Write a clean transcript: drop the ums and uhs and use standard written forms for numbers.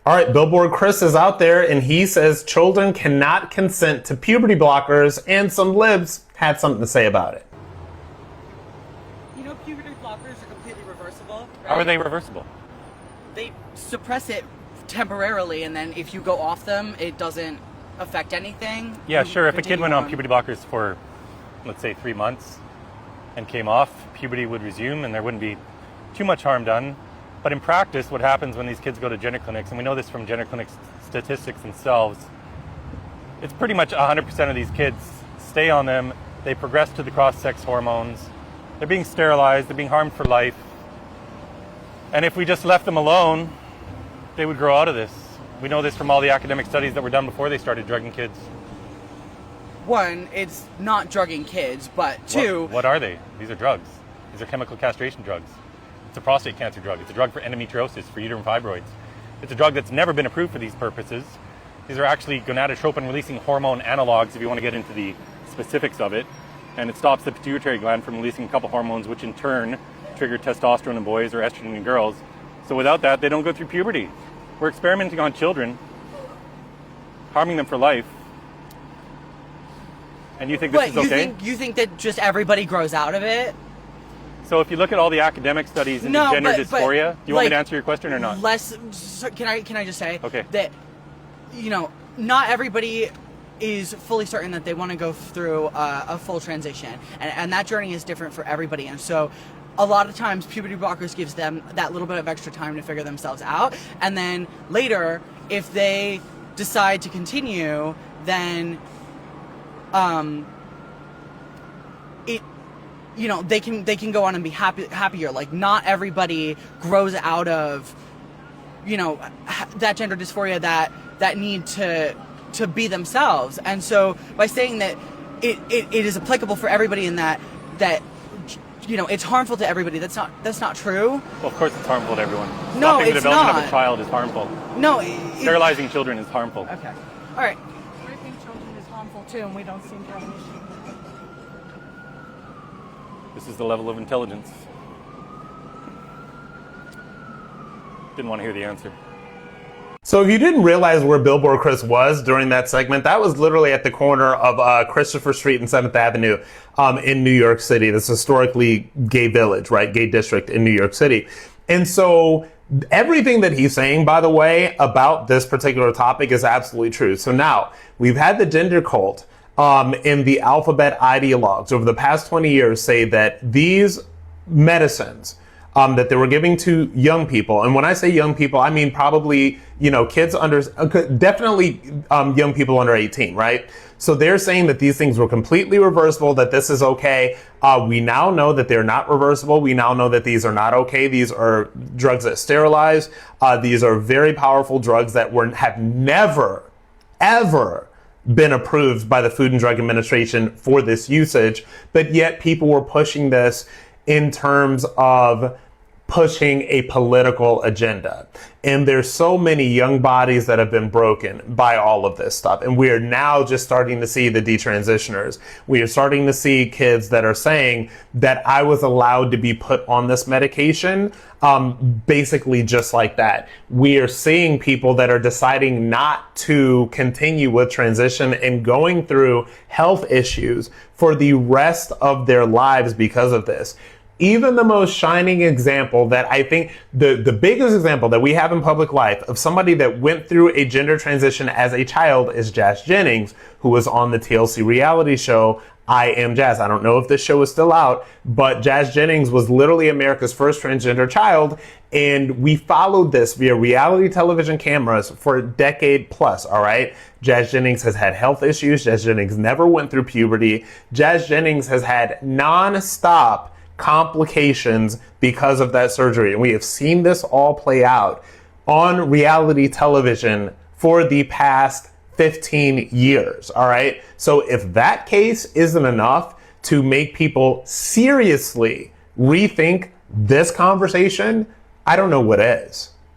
All right, Billboard Chris is out there, and he says children cannot consent to puberty blockers, and some libs had something to say about it. You know, puberty blockers are completely reversible. Right? How are they reversible? They suppress it temporarily, and then if you go off them, it doesn't affect anything. Yeah, sure. If a kid went on puberty blockers for, let's say, 3 months and came off, puberty would resume, and there wouldn't be too much harm done. But in practice, what happens when these kids go to gender clinics, and we know this from gender clinics statistics themselves, it's pretty much 100% of these kids stay on them. They progress to the cross-sex hormones. They're being sterilized. They're being harmed for life. And if we just left them alone, they would grow out of this. We know this from all the academic studies that were done before they started drugging kids. One, it's not drugging kids, but two... What are they? These are drugs. These are chemical castration drugs. It's a prostate cancer drug. It's a drug for endometriosis, for uterine fibroids. It's a drug that's never been approved for these purposes. These are actually gonadotropin-releasing hormone analogs, if you want to get into the specifics of it. And it stops the pituitary gland from releasing a couple hormones, which in turn trigger testosterone in boys or estrogen in girls. So without that, they don't go through puberty. We're experimenting on children, harming them for life. And you think this is okay? You think that just everybody grows out of it? So if you look at all the academic studies into gender dysphoria, do you want me to answer your question or not? Can I just say okay. that, you know, not everybody is fully certain that they want to go through a full transition, and that journey is different for everybody. And so a lot of times puberty blockers gives them that little bit of extra time to figure themselves out, and then later, if they decide to continue, then they can go on and be happier. Like, not everybody grows out of, that gender dysphoria, that need to be themselves. And so by saying that it is applicable for everybody, in that it's harmful to everybody, that's not true. Well, of course it's harmful to everyone. No, Stopping it's the development not. of a child is harmful. No, sterilizing children is harmful. Okay, all right. Raping children is harmful too, and we don't seem to have an issue. This is the level of intelligence. Didn't want to hear the answer. So if you didn't realize where Billboard Chris was during that segment, that was literally at the corner of Christopher Street and 7th Avenue in New York City. This historically gay village, right? Gay district in New York City. And so everything that he's saying, by the way, about this particular topic is absolutely true. So now we've had the gender cult and the alphabet ideologues over the past 20 years say that these medicines that they were giving to young people, and when I say young people, I mean probably, kids under, definitely young people under 18, right? So they're saying that these things were completely reversible, that this is okay. We now know that they're not reversible. We now know that these are not okay. These are drugs that sterilize. These are very powerful drugs that have never, ever been approved by the Food and Drug Administration for this usage, but yet people were pushing this in terms of pushing a political agenda. And there's so many young bodies that have been broken by all of this stuff. And we are now just starting to see the detransitioners. We are starting to see kids that are saying that I was allowed to be put on this medication, basically just like that. We are seeing people that are deciding not to continue with transition and going through health issues for the rest of their lives because of this. Even the most shining example that I think, the biggest example that we have in public life of somebody that went through a gender transition as a child is Jazz Jennings, who was on the TLC reality show, I Am Jazz. I don't know if this show is still out, but Jazz Jennings was literally America's first transgender child, and we followed this via reality television cameras for a decade plus, all right? Jazz Jennings has had health issues. Jazz Jennings never went through puberty. Jazz Jennings has had non-stop complications because of that surgery. And we have seen this all play out on reality television for the past 15 years. All right. So if that case isn't enough to make people seriously rethink this conversation, I don't know what is.